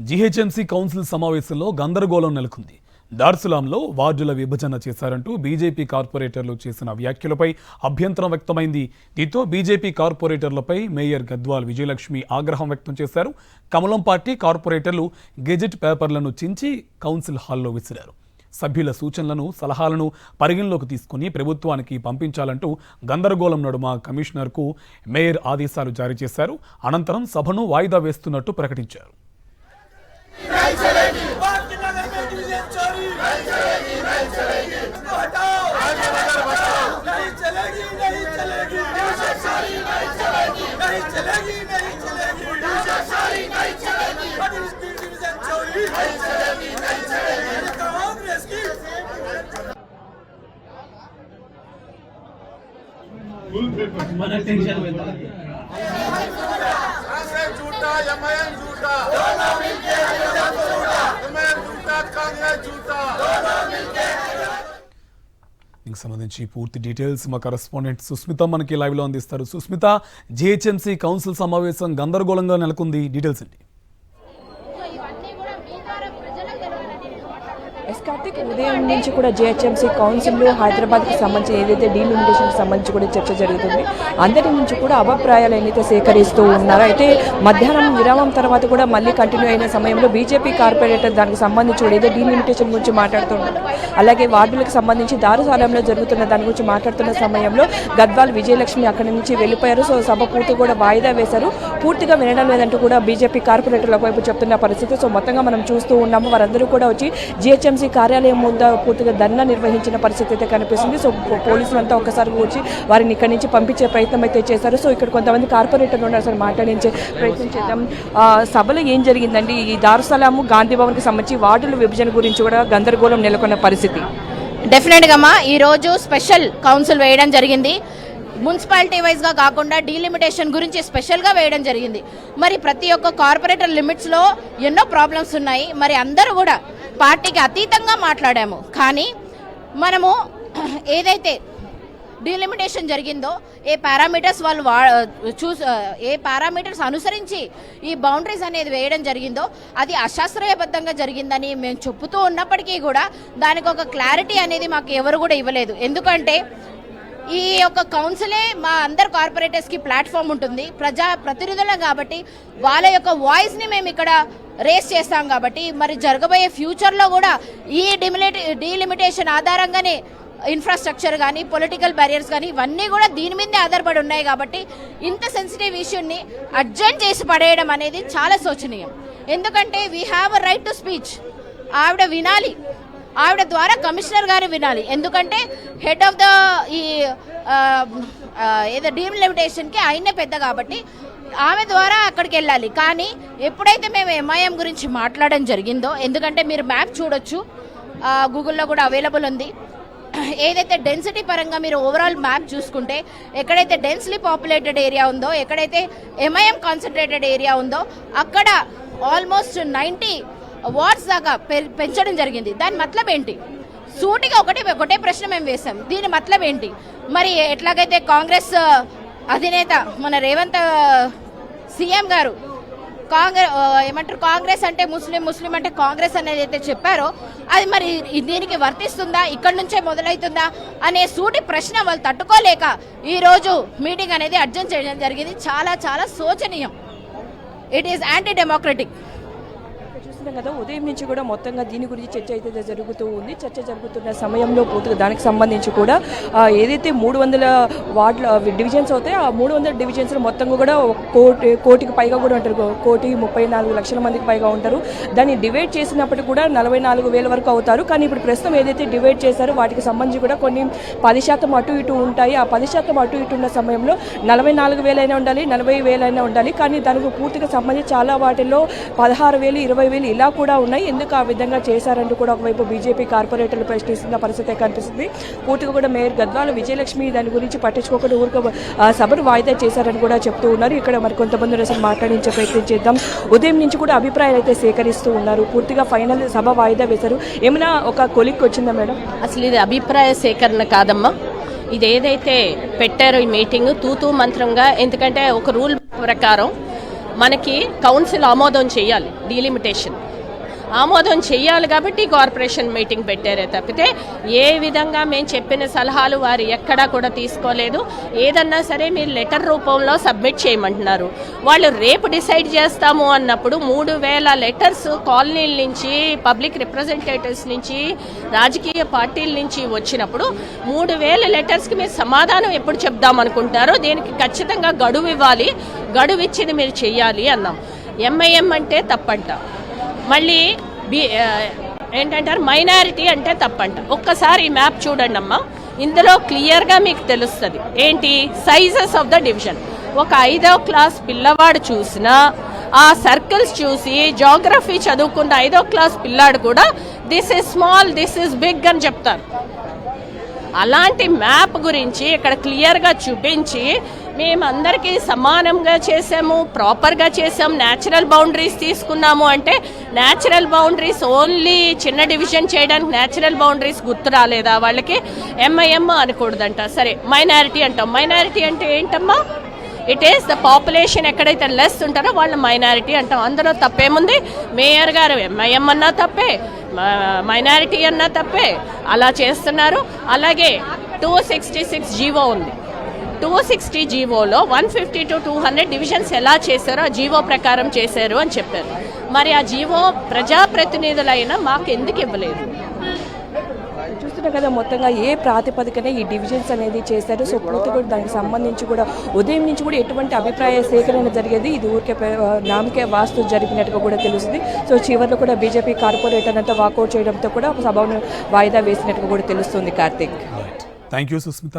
GHMC council సమావేశంలో గందరగోళం నెలకొంది. దార్సులాంలో వార్డుల విభజన చేశారంటూ బీజేపీ కార్పొరేటర్లు చేసిన వ్యాఖ్యలపై అభ్యంతరం వ్యక్తమైంది. దీంతో బీజేపీ కార్పొరేటర్లపై మేయర్ గద్వాల్ విజయలక్ష్మి ఆగ్రహం వ్యక్తం చేశారు. కమలం పార్టీ కార్పొరేటర్లు గెజెట్ పేపర్లను చించి కౌన్సిల్ హాల్లో విసిరారు. సభ్యుల సూచనలను సలహాలను పరిగణలోకి తీసుకుని ప్రభుత్వానికి పంపించాలంటూ గందరగోళం నడుమ కమిషనర్కు మేయర్ ఆదేశాలు జారీ చేశారు. అనంతరం సభను వాయిదా వేస్తున్నట్టు ప్రకటించారు. దీనికి సంబంధించి పూర్తి డీటెయిల్స్ మా కరెస్పాండెంట్ సుస్మిత మనకి లైవ్ లో అందిస్తారు. సుస్మిత, జీహెచ్ఎంసీ కౌన్సిల్ సమావేశం గందరగోళంగా నెలకొంది, డీటెయిల్స్ ఏంటి? కార్తిక్, ఉదయం నుంచి కూడా జీహెచ్ఎంసీ కౌన్సిల్లో హైదరాబాద్కి సంబంధించి ఏదైతే డీలిమిటేషన్కి సంబంధించి కూడా చర్చ జరుగుతుంది. అందరి నుంచి కూడా అభిప్రాయాలు ఏదైతే సేకరిస్తూ ఉన్నారో, అయితే మధ్యాహ్నం విరామం తర్వాత కూడా మళ్ళీ కంటిన్యూ అయిన సమయంలో బీజేపీ కార్పొరేటర్ దానికి సంబంధించి కూడా ఏదో డీలిమిటేషన్ గురించి మాట్లాడుతున్నారు. అలాగే వార్డులకు సంబంధించి దారుసాలంలో జరుగుతున్న దాని గురించి మాట్లాడుతున్న సమయంలో గద్వాల్ విజయలక్ష్మి అక్కడి నుంచి వెళ్ళిపోయారు. సో సభ పూర్తి కూడా వాయిదా వేశారు. పూర్తిగా వినడం లేదంటూ కూడా బీజేపీ కార్పొరేటర్ల వైపు చెప్తున్న పరిస్థితి. సో మొత్తంగా మనం చూస్తూ ఉన్నాము, వారందరూ కూడా వచ్చి జీహెచ్ఎంసీ కార్యాలయం ముందు పూర్తిగా ధర్నా నిర్వహించిన పరిస్థితి అయితే కనిపిస్తుంది. సో పోలీసులు అంతా ఒక్కసారి వచ్చి వారిని ఇక్కడి నుంచి పంపించే ప్రయత్నం అయితే చేశారు. సో ఇక్కడ కొంతమంది కార్పొరేటర్లు ఉన్నారు, సార్ మాట్లాడించే ప్రయత్నం చేద్దాం. సభలో ఏం జరిగిందండి? ఈ దారుసలాము గాంధీ భవన్కి సంబంధించి వార్డుల విభజన గురించి కూడా గందరగోళం నెలకొన్న పరిస్థితి. డెఫినెట్గా ఈరోజు స్పెషల్ కౌన్సిల్ వేయడం జరిగింది. మున్సిపాలిటీ వైజ్గా కాకుండా డీలిమిటేషన్ గురించి స్పెషల్గా వేయడం జరిగింది. మరి ప్రతి ఒక్క కార్పొరేటర్ లిమిట్స్లో ఎన్నో ప్రాబ్లమ్స్ ఉన్నాయి. మరి అందరూ కూడా పార్టీకి అతీతంగా మాట్లాడాము. కానీ మనము ఏదైతే డీలిమిటేషన్ జరిగిందో, ఏ పారామీటర్స్ వాళ్ళు ఏ పారామీటర్స్ అనుసరించి ఈ బౌండరీస్ అనేది వేయడం జరిగిందో అది అశాస్త్రీయబద్ధంగా జరిగిందని మేము చెబుతూ ఉన్నప్పటికీ కూడా దానికి ఒక క్లారిటీ అనేది మాకు ఎవరు కూడా ఇవ్వలేదు. ఎందుకంటే ఈ యొక్క కౌన్సిలే మా అందరు కార్పొరేటర్స్కి ప్లాట్ఫామ్ ఉంటుంది, ప్రజా ప్రతినిధులం కాబట్టి వాళ్ళ యొక్క వాయిస్ని మేము ఇక్కడ రేస్ చేస్తాం. కాబట్టి మరి జరగబోయే ఫ్యూచర్లో కూడా ఈ డీలిమిటేషన్ ఆధారంగానే ఇన్ఫ్రాస్ట్రక్చర్ కానీ పొలిటికల్ బ్యారియర్స్ కానీ ఇవన్నీ కూడా దీని మీదే ఆధారపడి ఉన్నాయి. కాబట్టి ఇంత సెన్సిటివ్ ఇష్యూని అర్జెంట్ చేసి పడేయడం అనేది చాలా శోచనీయం. ఎందుకంటే we have a right to speech. ఆవిడ వినాలి, ఆవిడ ద్వారా కమిషనర్ గారు వినాలి. ఎందుకంటే హెడ్ ఆఫ్ ద ఈ ఏదో డీలిమిటేషన్కి ఆయనే పెద్ద కాబట్టి ఆమె ద్వారా అక్కడికి వెళ్ళాలి. కానీ ఎప్పుడైతే మేము ఎంఐఎం గురించి మాట్లాడడం జరిగిందో, ఎందుకంటే మీరు మ్యాప్ చూడొచ్చు, గూగుల్లో కూడా అవైలబుల్ ఉంది. ఏదైతే డెన్సిటీ పరంగా మీరు ఓవరాల్ మ్యాప్ చూసుకుంటే ఎక్కడైతే డెన్స్లీ పాపులేటెడ్ ఏరియా ఉందో, ఎక్కడైతే ఎంఐఎం కాన్సన్ట్రేటెడ్ ఏరియా ఉందో అక్కడ ఆల్మోస్ట్ 90 వార్డ్స్ దాకా పెంచడం జరిగింది. దాని మతలబ్ ఏంటి? సూటిగా ఒకటే ప్రశ్న మేము వేసాం, దీని మతలబ్ ఏంటి? మరి ఎట్లాగైతే కాంగ్రెస్ అధినేత మన రేవంత్ సీఎం గారు కాంగ్రెస్ అంటే ముస్లిం అంటే కాంగ్రెస్ అనేది అయితే చెప్పారో అది మరి దీనికి వర్తిస్తుందా, ఇక్కడి నుంచే మొదలవుతుందా అనే సూటి ప్రశ్న వాళ్ళు తట్టుకోలేక ఈరోజు మీటింగ్ అనేది అడ్జర్న్ చేయడం జరిగింది. చాలా చాలా శోచనీయం. It is anti democratic. చూస్తున్నాం కదా, ఉదయం నుంచి కూడా మొత్తంగా దీని గురించి చర్చ అయితే జరుగుతూ ఉంది. చర్చ జరుగుతున్న సమయంలో పూర్తిగా దానికి సంబంధించి కూడా ఏదైతే 300 వార్డుల డివిజన్స్ అవుతాయో ఆ 300 డివిజన్స్లో మొత్తంగా కూడా కోటికి పైగా కూడా ఉంటారు, 1,34,00,000 మందికి పైగా ఉంటారు. దాన్ని డివైడ్ చేసినప్పటికీ కూడా 44,000 వరకు అవుతారు. కానీ ఇప్పుడు ప్రస్తుతం ఏదైతే డివైడ్ చేశారో వాటికి సంబంధించి కూడా కొన్ని 10% అటు ఇటు ఉంటాయి. ఆ 10% అటు ఇటు ఉన్న సమయంలో 44,000 అయినా ఉండాలి, 40,000 అయినా ఉండాలి. కానీ దానికి పూర్తిగా సంబంధించి చాలా వాటిల్లో 16,000, 20,000 ఇలా కూడా ఉన్నాయి. ఎందుకు ఆ విధంగా చేశారంటూ కూడా ఒకవైపు బీజేపీ కార్పొరేటర్లు ప్రశ్నిస్తున్న పరిస్థితి కనిపిస్తుంది. పూర్తిగా కూడా మేయర్ గద్వాల్ విజయలక్ష్మి దాని గురించి పట్టించుకోకుండా ఊరిక సభను వాయిదా చేశారని కూడా చెప్తూ ఉన్నారు. ఇక్కడ మరి కొంతమంది అసలు మాట్లాడించే ప్రయత్నం చేద్దాం. ఉదయం నుంచి కూడా అభిప్రాయాలు అయితే సేకరిస్తూ ఉన్నారు. పూర్తిగా ఫైనల్ సభ వాయిదా వేశారు. ఏమైనా ఒక కొలిక్ వచ్చిందా మేడం? అసలు ఇది అభిప్రాయ సేకరణ కాదమ్మా, ఇది ఏదైతే పెట్టారో ఈ మీటింగ్ తూతూ మంత్రంగా. ఎందుకంటే ఒక రూల్ ప్రకారం మనకి కౌన్సిల్ ఆమోదం చేయాలి, డీలిమిటేషన్ ఆమోదం చేయాలి కాబట్టి కార్పొరేషన్ మీటింగ్ పెట్టారే తప్పితే ఏ విధంగా మేము చెప్పిన సలహాలు వారు ఎక్కడా కూడా తీసుకోలేదు. ఏదన్నా సరే మీరు లెటర్ రూపంలో సబ్మిట్ చేయమంటున్నారు. వాళ్ళు రేపు డిసైడ్ చేస్తాము అన్నప్పుడు 3000 లెటర్స్ కాలనీల నుంచి, పబ్లిక్ రిప్రజెంటేటివ్స్ నుంచి, రాజకీయ పార్టీల నుంచి వచ్చినప్పుడు 3000 లెటర్స్కి మీరు సమాధానం ఎప్పుడు చెప్దాం అనుకుంటున్నారో దీనికి ఖచ్చితంగా గడువు ఇవ్వాలి, గడువు ఇచ్చింది మీరు చెయ్యాలి అన్నాం. ఎంఐఎం అంటే తప్పంట, మళ్ళీ ఏంటంటారు మైనారిటీ అంటే తప్పంట. ఒక్కసారి ఈ మ్యాప్ చూడండి అమ్మా, ఇందులో క్లియర్గా మీకు తెలుస్తుంది ఏంటి సైజెస్ ఆఫ్ ద డివిజన్. ఒక 5వ క్లాస్ పిల్లవాడు చూసినా ఆ సర్కిల్స్ చూసి జాగ్రఫీ చదువుకున్న 5వ క్లాస్ పిల్లాడు కూడా this is small, this is big అని చెప్తారు. అలాంటి మ్యాప్ గురించి ఇక్కడ క్లియర్గా చూపించి మేమందరికీ సమానంగా చేసాము, ప్రాపర్గా చేసాం, న్యాచురల్ బౌండరీస్ తీసుకున్నాము అంటే న్యాచురల్ బౌండరీస్ ఓన్లీ చిన్న డివిజన్ చేయడానికి న్యాచురల్ బౌండరీస్ గుర్తు రాలేదా వాళ్ళకి? ఎంఐఎం అనకూడదంట, సరే మైనారిటీ అంటాం. మైనారిటీ అంటే ఏంటమ్మా? ఇట్ ఈస్ ద పాపులేషన్ ఎక్కడైతే లెస్ ఉంటారో వాళ్ళ మైనారిటీ అంటాం. అందులో తప్పేముంది? మేయర్ గారు ఎంఐఎం అన్నా తప్పే, మైనారిటీ అన్నా తప్పే, అలా చేస్తున్నారు. అలాగే 266 జీవో ఉంది. 260 జీవోలో 150 to 200 డివిజన్స్ ఎలా చేశారో ఆ జీవో ప్రకారం చేశారు అని చెప్పారు. మరి ఆ జీవో ప్రజాప్రతినిధులైన మాకు ఎందుకు ఇవ్వలేదు? చూస్తున్నాం కదా మొత్తంగా ఏ ప్రాతిపదికన ఈ డివిజన్స్ అనేది చేశారు. సో పూర్తి కూడా దానికి సంబంధించి కూడా ఉదయం నుంచి కూడా ఎటువంటి అభిప్రాయ సేకరణ జరిగేది, ఇది ఊరికే నామకే వాస్తు జరిగినట్టుగా కూడా తెలుస్తుంది. సో చివరిలో కూడా బీజేపీ కార్పొరేటర్ అంతా వాకౌట్ చేయడంతో కూడా సభను వాయిదా వేసినట్టుగా కూడా తెలుస్తుంది. Karthik, thank you Susmitha.